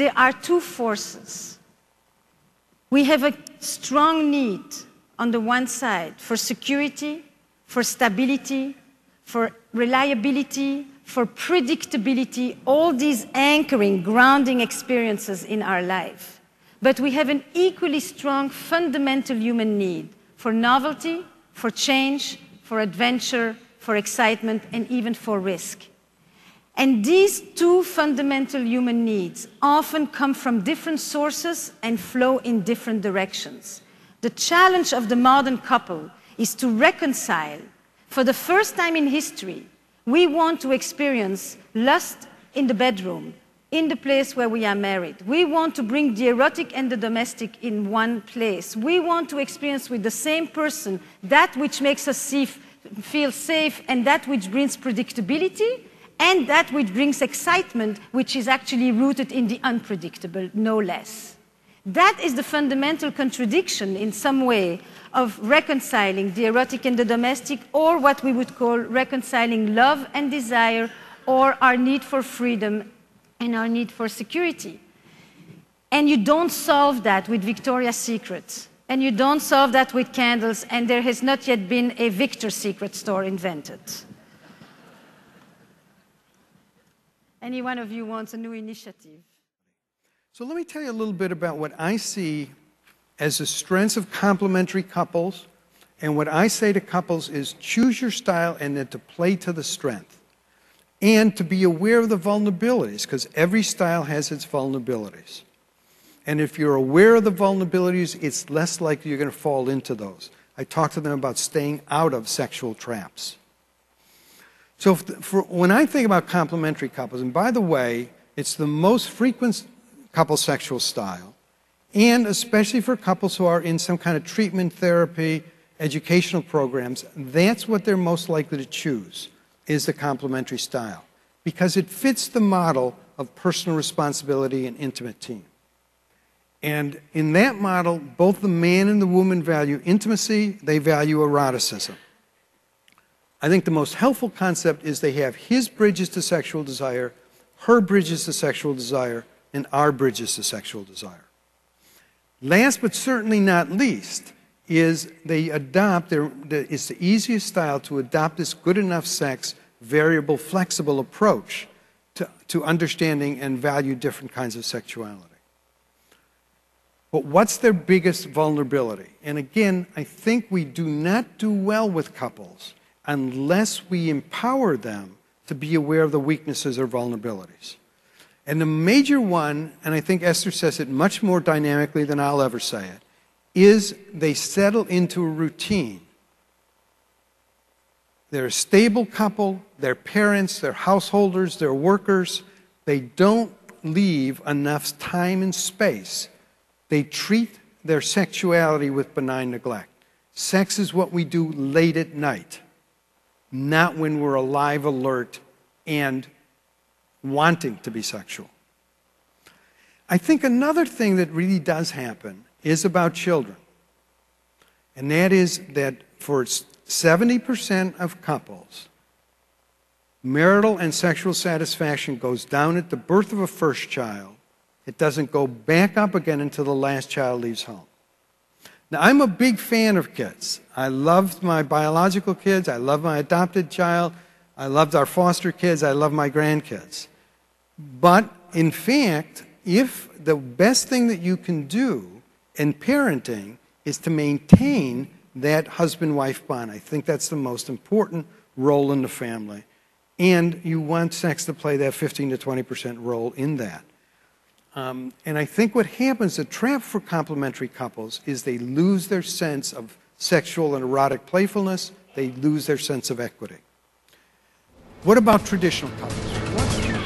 there are two forces. We have a strong need on the one side for security, for stability, for reliability, for predictability, all these anchoring, grounding experiences in our life. But we have an equally strong fundamental human need for novelty, for change, for adventure, for excitement, and even for risk. And these two fundamental human needs often come from different sources and flow in different directions. The challenge of the modern couple is to reconcile. For the first time in history, we want to experience lust in the bedroom, in the place where we are married. We want to bring the erotic and the domestic in one place. We want to experience with the same person that which makes us feel safe and that which brings predictability, and that which brings excitement, which is actually rooted in the unpredictable, no less. That is the fundamental contradiction, in some way, of reconciling the erotic and the domestic, or what we would call reconciling love and desire, or our need for freedom and our need for security. And you don't solve that with Victoria's Secret, and you don't solve that with candles, and there has not yet been a Victor's Secret store invented. Any one of you wants a new initiative? So let me tell you a little bit about what I see as the strengths of complementary couples, and what I say to couples is choose your style and then to play to the strength, and to be aware of the vulnerabilities, because every style has its vulnerabilities. And if you're aware of the vulnerabilities, it's less likely you're going to fall into those. I talk to them about staying out of sexual traps. So when I think about complementary couples, and by the way, it's the most frequent couple sexual style, and especially for couples who are in some kind of treatment, therapy, educational programs, that's what they're most likely to choose, is the complementary style, because it fits the model of personal responsibility and intimate team. And in that model, both the man and the woman value intimacy, they value eroticism. I think the most helpful concept is they have his bridges to sexual desire, her bridges to sexual desire, and our bridges to sexual desire. Last but certainly not least is they adopt, it's the easiest style to adopt this good enough sex, variable, flexible approach to understanding and value different kinds of sexuality. But what's their biggest vulnerability? And again, I think we do not do well with couples unless we empower them to be aware of the weaknesses or vulnerabilities. And the major one, and I think Esther says it much more dynamically than I'll ever say it, is they settle into a routine. They're a stable couple, they're parents, they're householders, they're workers. They don't leave enough time and space. They treat their sexuality with benign neglect. Sex is what we do late at night, not when we're alive, alert, and wanting to be sexual. I think another thing that really does happen is about children. And that is that for 70% of couples, marital and sexual satisfaction goes down at the birth of a first child. It doesn't go back up again until the last child leaves home. Now, I'm a big fan of kids. I loved my biological kids. I love my adopted child. I loved our foster kids. I love my grandkids. But in fact, if the best thing that you can do in parenting is to maintain that husband-wife bond, I think that's the most important role in the family. And you want sex to play that 15 to 20% role in that. And I think what happens, the trap for complementary couples, is they lose their sense of sexual and erotic playfulness. They lose their sense of equity. What about traditional couples?